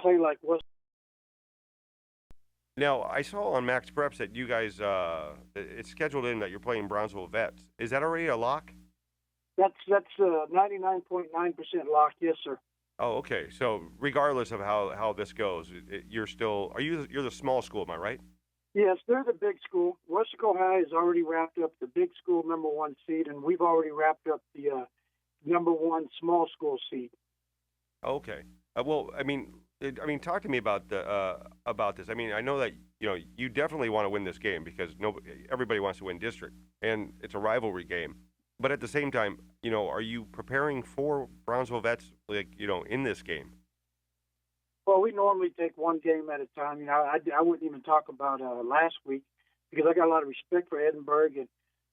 play like West. Now, I saw on Max Preps that you guys, it's scheduled in that you're playing Brownsville Vets. Is that already a lock? That's 99.9% locked. Yes, sir. Oh, okay. So regardless of how this goes, you're still, you're the small school, am I right? Yes, they're the big school. Weslaco High has already wrapped up the big school number one seed, and we've already wrapped up the number one small school seed. Okay. Well, talk to me about this. I mean, I know that you definitely want to win this game because everybody wants to win district, and it's a rivalry game. But at the same time, are you preparing for Brownsville Vets in this game? Well, we normally take one game at a time. I wouldn't even talk about last week because I got a lot of respect for Edinburgh and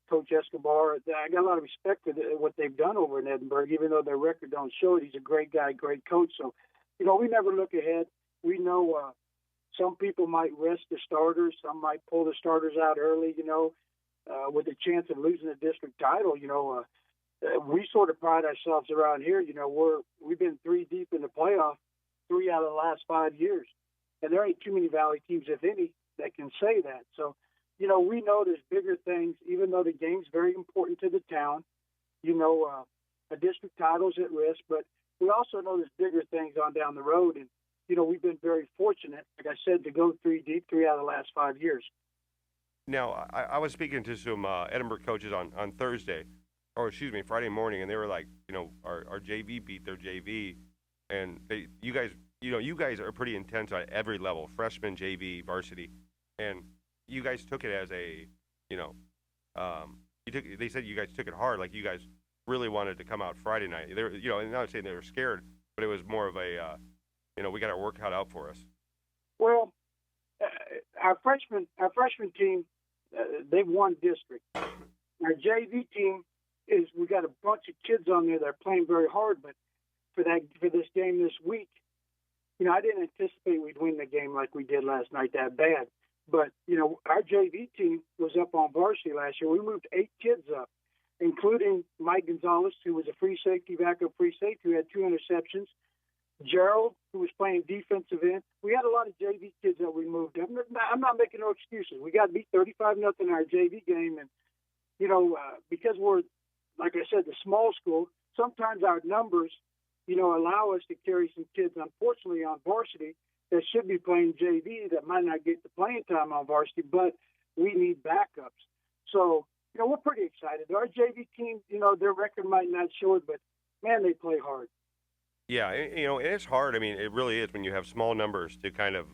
Coach Escobar. I got a lot of respect for what they've done over in Edinburgh, even though their record don't show it. He's a great guy, great coach. So, we never look ahead. We know some people might rest the starters. Some might pull the starters out early, with a chance of losing the district title. We sort of pride ourselves around here. We've been three deep in the playoff 3 out of the last 5 years. And there ain't too many Valley teams, if any, that can say that. So, we know there's bigger things, even though the game's very important to the town. A district title's at risk, but we also know there's bigger things on down the road. And, we've been very fortunate, like I said, to go three deep 3 out of the last 5 years. Now, I was speaking to some Edinburgh coaches on Thursday, or excuse me, Friday morning, and they were like, our JV beat their JV, and you guys are pretty intense on every level, freshman, JV, varsity, and you guys took it as a, they said you guys took it hard, like you guys really wanted to come out Friday night. They're, and not saying they were scared, but it was more of a, we got our work cut out for us. Well, our freshman team, they've won district. Our JV team we got a bunch of kids on there that are playing very hard, but for this game this week, I didn't anticipate we'd win the game like we did last night that bad. But, our JV team was up on varsity last year. We moved 8 kids up, including Mike Gonzalez, who was a free safety, backup free safety, who had 2 interceptions. Gerald, who was playing defensive end. We had a lot of JV kids that we moved up. I'm not making no excuses. We got beat 35-0 in our JV game. And, because we're, like I said, the small school, sometimes our numbers, allow us to carry some kids, unfortunately, on varsity that should be playing JV that might not get the playing time on varsity, but we need backups. So, we're pretty excited. Our JV team, their record might not show it, but, man, they play hard. Yeah, and it's hard. I mean, it really is when you have small numbers to kind of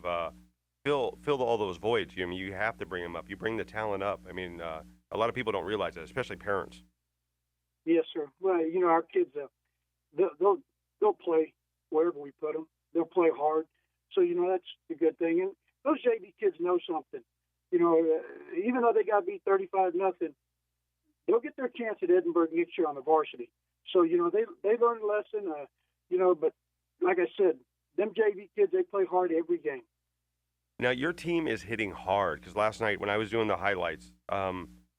fill all those voids. You have to bring them up. You bring the talent up. I mean, a lot of people don't realize that, especially parents. Yes, sir. Well, our kids, they'll play wherever we put them. They'll play hard. So, that's the good thing. And those JV kids know something. Even though they got beat 35-0, they'll get their chance at Edinburgh next year on the varsity. So, they learned a lesson, but like I said, them JV kids, they play hard every game. Now, your team is hitting hard because last night when I was doing the highlights,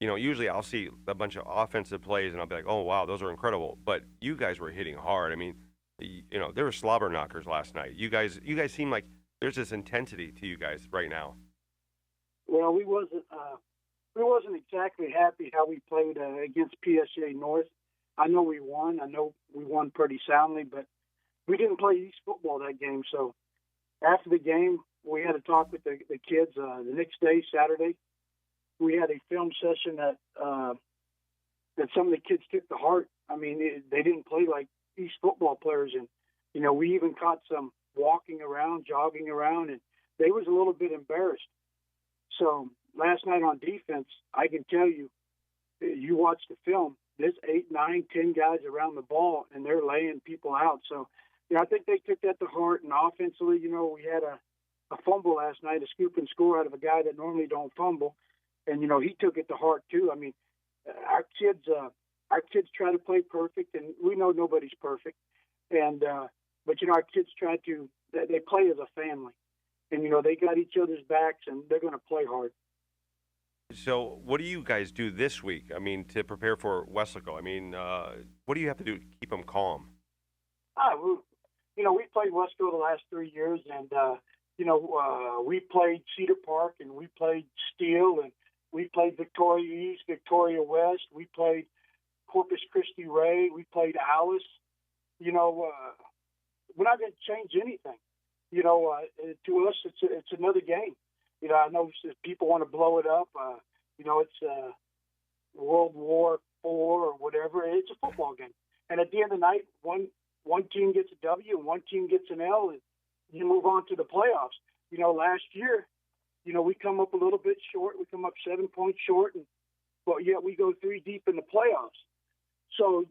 usually I'll see a bunch of offensive plays and I'll be like, oh, wow, those are incredible. But you guys were hitting hard. I mean, there were slobber knockers last night. You guys seem like there's this intensity to you guys right now. Well, we wasn't exactly happy how we played against PSA North. I know we won. I know we won pretty soundly, but we didn't play East football that game. So after the game, we had to talk with the kids. The next day, Saturday, we had a film session that some of the kids took to heart. I mean, they didn't play like East football players, and we even caught some walking around, jogging around, and they was a little bit embarrassed. So last night on defense, I can tell you, you watch the film, there's 8, 9, 10 guys around the ball, and they're laying people out. So, I think they took that to heart. And offensively, we had a fumble last night, a scoop and score out of a guy that normally don't fumble, and he took it to heart too. I mean, our kids try to play perfect, and we know nobody's perfect. And but our kids they play as a family, and they got each other's backs, and they're going to play hard. So what do you guys do this week? I mean, to prepare for Weslaco? I mean, what do you have to do to keep them calm? we played Wesco the last 3 years, and we played Cedar Park, and we played Steele, and we played Victoria East, Victoria West. We played Corpus Christi Ray. We played Alice. We're not going to change anything. To us, it's another game. I know people want to blow it up. It's World War IV or whatever. It's a football game. And at the end of the night, one team gets a W and one team gets an L, and you move on to the playoffs. Last year, we come up a little bit short. We come up 7 points short, but yet we go 3 deep in the playoffs. So,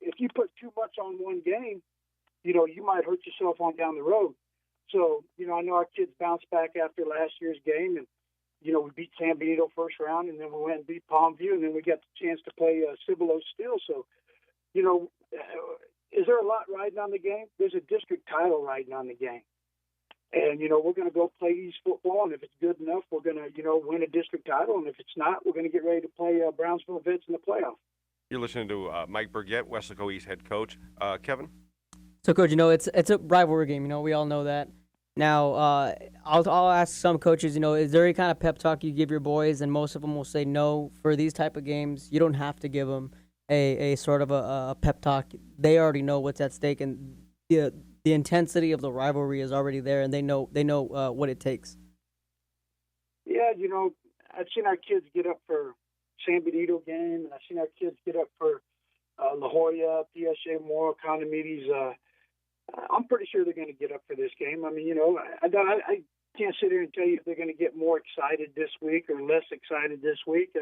if you put too much on one game, you might hurt yourself on down the road. So, I know our kids bounced back after last year's game, and, we beat San Benito first round, and then we went and beat Palmview, and then we got the chance to play Cibolo still. So, is there a lot riding on the game? There's a district title riding on the game. And, we're going to go play East football, and if it's good enough, we're going to, win a district title. And if it's not, we're going to get ready to play Brownsville Vets in the playoff. You're listening to Mike Burget, Weslaco East head coach. Kevin? So, Coach, it's a rivalry game. We all know that. Now, I'll ask some coaches, is there any kind of pep talk you give your boys? And most of them will say no. For these type of games, you don't have to give them a sort of a pep talk. They already know what's at stake, and the intensity of the rivalry is already there, and they know what it takes. Yeah, I've seen our kids get up for San Benito game, and I've seen our kids get up for La Jolla, PSA, Moore, Condominis. I'm pretty sure they're going to get up for this game. I mean, I can't sit here and tell you if they're going to get more excited this week or less excited this week.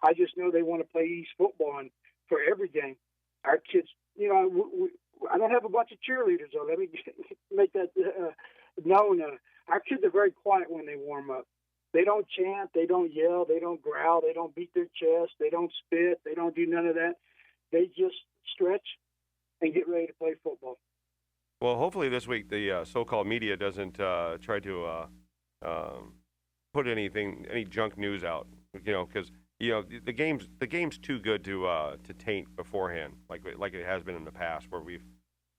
I just know they want to play East football, and for every game, our kids, I don't have a bunch of cheerleaders, though. Let me make that known. Our kids are very quiet when they warm up. They don't chant, they don't yell, they don't growl, they don't beat their chest, they don't spit, they don't do none of that. They just stretch and get ready to play football. Well, hopefully this week the so-called media doesn't try to put any junk news out, because the game's too good to taint beforehand, like it has been in the past, where we've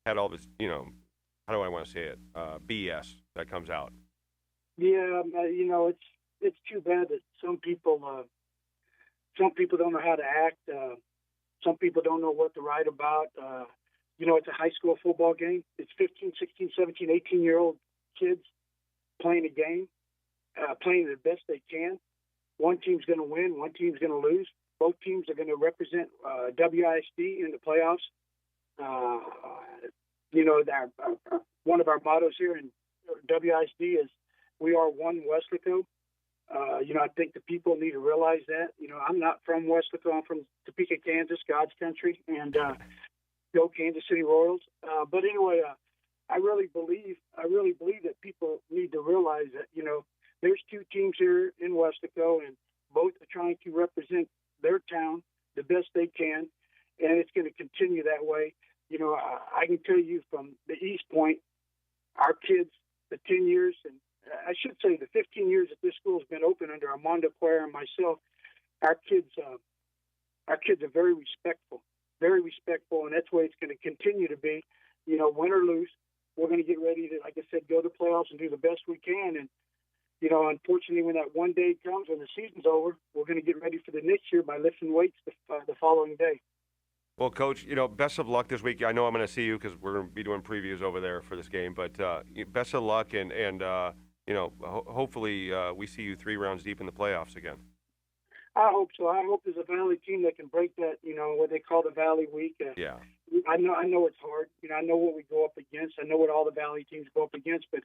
had all this, how do I want to say it, BS that comes out. Yeah, it's too bad that some people don't know how to act. Some people don't know what to write about. It's a high school football game. It's 15, 16, 17, 18-year-old kids playing a game, playing the best they can. One team's going to win. One team's going to lose. Both teams are going to represent WISD in the playoffs. One of our mottos here in WISD is "We are one Weslaco." I think the people need to realize that. I'm not from Weslaco. I'm from Topeka, Kansas, God's country, and go Kansas City Royals. But anyway, I really believe that people need to realize that there's 2 teams here in Weslaco, and both are trying to represent their town the best they can, and it's going to continue that way. I can tell you from the East Point, our kids, the 10 years, and I should say the 15 years that this school has been open under Armando Cuellar and myself, our kids are very respectful, and that's the way it's going to continue to be. Win or lose, we're going to get ready to, like I said, go to the playoffs and do the best we can. And unfortunately, when that one day comes and the season's over, we're going to get ready for the next year by lifting weights the following day. Well, Coach, best of luck this week. I know I'm going to see you because we're going to be doing previews over there for this game. But best of luck, and hopefully we see you 3 rounds deep in the playoffs again. I hope so. I hope there's a Valley team that can break that, what they call the Valley Week. Yeah. I know it's hard. I know what we go up against. I know what all the Valley teams go up against. But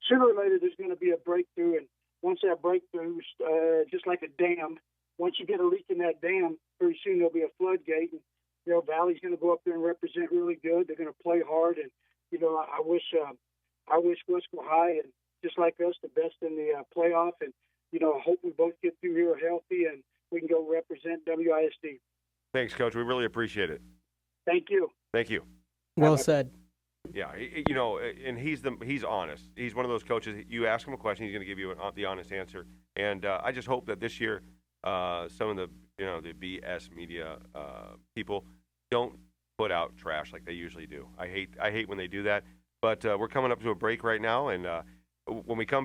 sooner or later, there's going to be a breakthrough. And once that breakthrough, just like a dam, once you get a leak in that dam, pretty soon there'll be a floodgate. And, Valley's going to go up there and represent really good. They're going to play hard. And, I wish Wesco High, and just like us, the best in the playoff. And, I hope we both get through here healthy and we can go represent WISD. Thanks, Coach. We really appreciate it. Thank you. Thank you. Well said. Yeah, and he's honest. He's one of those coaches. You ask him a question, he's going to give you the honest answer. And I just hope that this year, some of the the BS media people don't put out trash like they usually do. I hate when they do that. But we're coming up to a break right now, and when we come